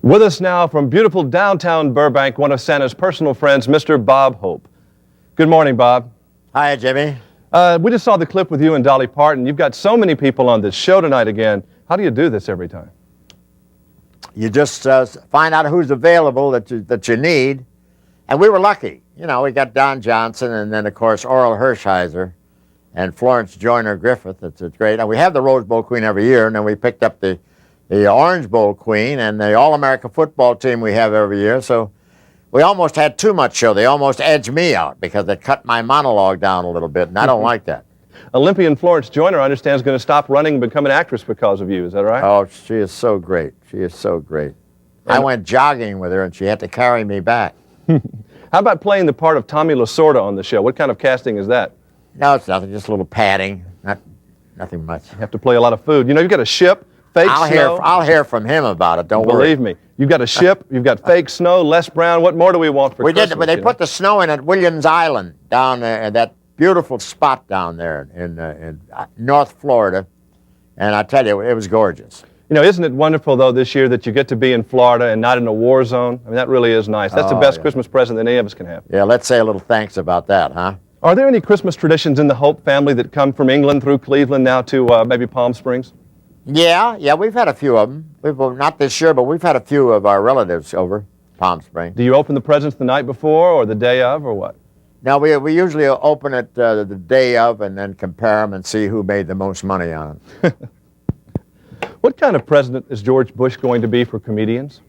With us now from beautiful downtown Burbank, one of Santa's personal friends, Mr. Bob Hope. Good morning, Bob. Hi, Jimmy. We just saw the clip with you and Dolly Parton. You've got so many people on this show tonight again. How do you do this every time? You just find out who's available that you need. And we were lucky. You know, we got Don Johnson and then, of course, Oral Hershiser and Florence Joyner Griffith. It's great. And we have the Rose Bowl Queen every year, and then we picked up the Orange Bowl Queen and the All-America football team we have every year. So we almost had too much show. They almost edged me out because they cut my monologue down a little bit, and I don't like that. Olympian Florence Joyner, I understand, is going to stop running and become an actress because of you. Is that right? Oh, she is so great. She is so great. I went jogging with her, and she had to carry me back. How about playing the part of Tommy Lasorda on the show? What kind of casting is that? No, it's nothing. Just a little padding. Nothing much. You have to play a lot of food. You know, you've got a ship, fake snow. I'll hear from him about it. Don't worry. Believe me. You've got a ship, you've got fake snow, Les Brown. What more do we want for Christmas? But they put the snow in at Williams Island down there, that beautiful spot down there in North Florida. And I tell you, it was gorgeous. You know, isn't it wonderful, though, this year that you get to be in Florida and not in a war zone? I mean, that really is nice. That's the best Christmas present that any of us can have. Yeah, let's say a little thanks about that, huh? Are there any Christmas traditions in the Hope family that come from England through Cleveland now to maybe Palm Springs? Yeah, we've had a few of them. Not this year, but we've had a few of our relatives over Palm Springs. Do you open the presents the night before or the day of or what? No, we usually open it the day of and then compare them and see who made the most money on it. What kind of president is George Bush going to be for comedians?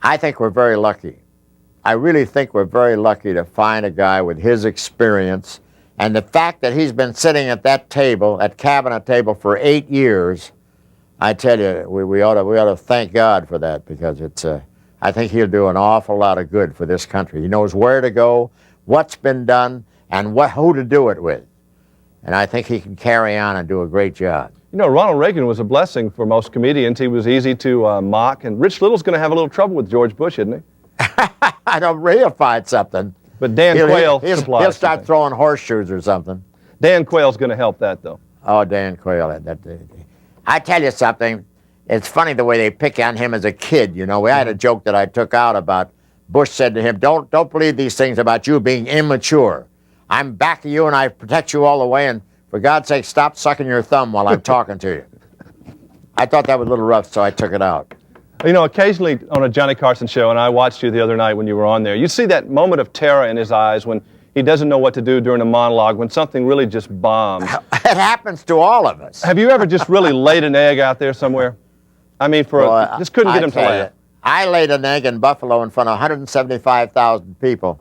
I think we're very lucky. I really think we're very lucky to find a guy with his experience, and the fact that he's been sitting at that table, at cabinet table, for 8 years. I tell you, we ought to thank God for that, because I think he'll do an awful lot of good for this country. He knows where to go, what's been done, and who to do it with. And I think he can carry on and do a great job. You know, Ronald Reagan was a blessing for most comedians. He was easy to mock, and Rich Little's going to have a little trouble with George Bush, isn't he? I don't really find something. But Dan Quayle supplies. He'll start throwing horseshoes or something. Dan Quayle's going to help that, though. Oh, Dan Quayle. I tell you something. It's funny the way they pick on him as a kid. You know, we had a joke that I took out about Bush said to him, "Don't believe these things about you being immature. I'm back of you and I protect you all the way, and for God's sake, stop sucking your thumb while I'm talking to you." I thought that was a little rough, so I took it out. You know, occasionally on a Johnny Carson show, and I watched you the other night when you were on there, you see that moment of terror in his eyes when he doesn't know what to do during a monologue, when something really just bombs. It happens to all of us. Have you ever just really laid an egg out there somewhere? I mean, just couldn't get him to laugh. I laid an egg in Buffalo in front of 175,000 people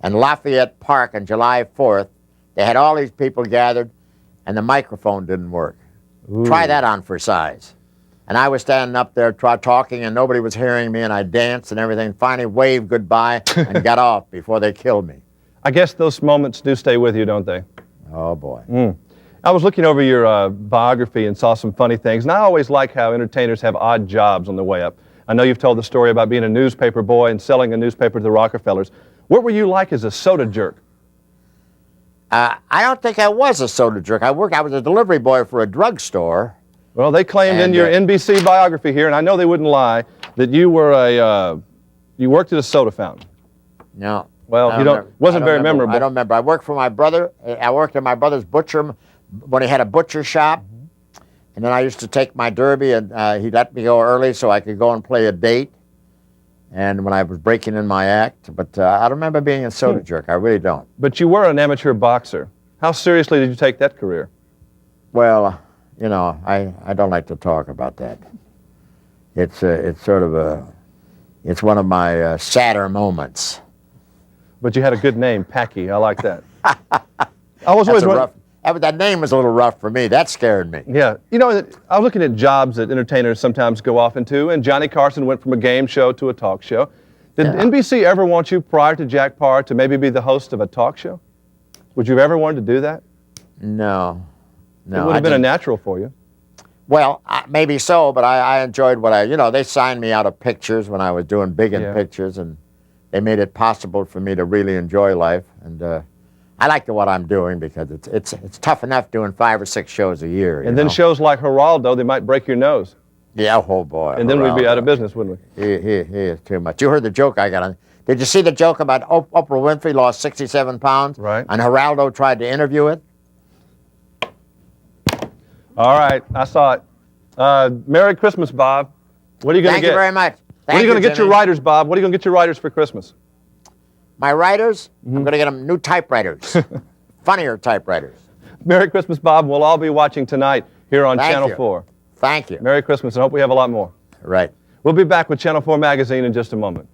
in Lafayette Park on July 4th. They had all these people gathered, and the microphone didn't work. Ooh. Try that on for size. And I was standing up there talking, and nobody was hearing me, and I danced and everything. Finally waved goodbye and got off before they killed me. I guess those moments do stay with you, don't they? Oh, boy. I was looking over your biography and saw some funny things, and I always like how entertainers have odd jobs on the way up. I know you've told the story about being a newspaper boy and selling a newspaper to the Rockefellers. What were you like as a soda jerk? I don't think I was a soda jerk. I was a delivery boy for a drugstore. Well, they claimed in your NBC biography here, and I know they wouldn't lie, that you were you worked at a soda fountain. No. Well, wasn't very memorable. I don't remember. I worked for my brother. I worked at my brother's butcher when he had a butcher shop, and then I used to take my derby, and he let me go early so I could go and play a date. And when I was breaking in my act, but I don't remember being a soda jerk. I really don't. But you were an amateur boxer. How seriously did you take that career? Well, you know, I don't like to talk about that. It's sort of it's one of my sadder moments. But you had a good name, Packy. I like that. I was always that name was a little rough for me. That scared me. Yeah. You know, I was looking at jobs that entertainers sometimes go off into, and Johnny Carson went from a game show to a talk show. Did NBC ever want you, prior to Jack Paar, to maybe be the host of a talk show? Would you have ever wanted to do that? No. It would have been a natural for you. Well, maybe so, but I enjoyed they signed me out of pictures when I was doing big in pictures, and they made it possible for me to really enjoy life. And I like what I'm doing because it's tough enough doing 5 or 6 shows a year. And then shows like Geraldo, they might break your nose. Yeah, oh boy. And then we'd be out of business, wouldn't we? He is too much. You heard the joke I got on. Did you see the joke about Oprah Winfrey lost 67 pounds? Right. And Geraldo tried to interview it? All right, I saw it. Merry Christmas, Bob. What are you going to get? Thank you very much. What are you going to get your writers, Bob? What are you going to get your writers for Christmas? My writers? I'm going to get them new typewriters. Funnier typewriters. Merry Christmas, Bob. We'll all be watching tonight here on Thank Channel you. 4. Thank you. Merry Christmas, and hope we have a lot more. Right. We'll be back with Channel 4 Magazine in just a moment.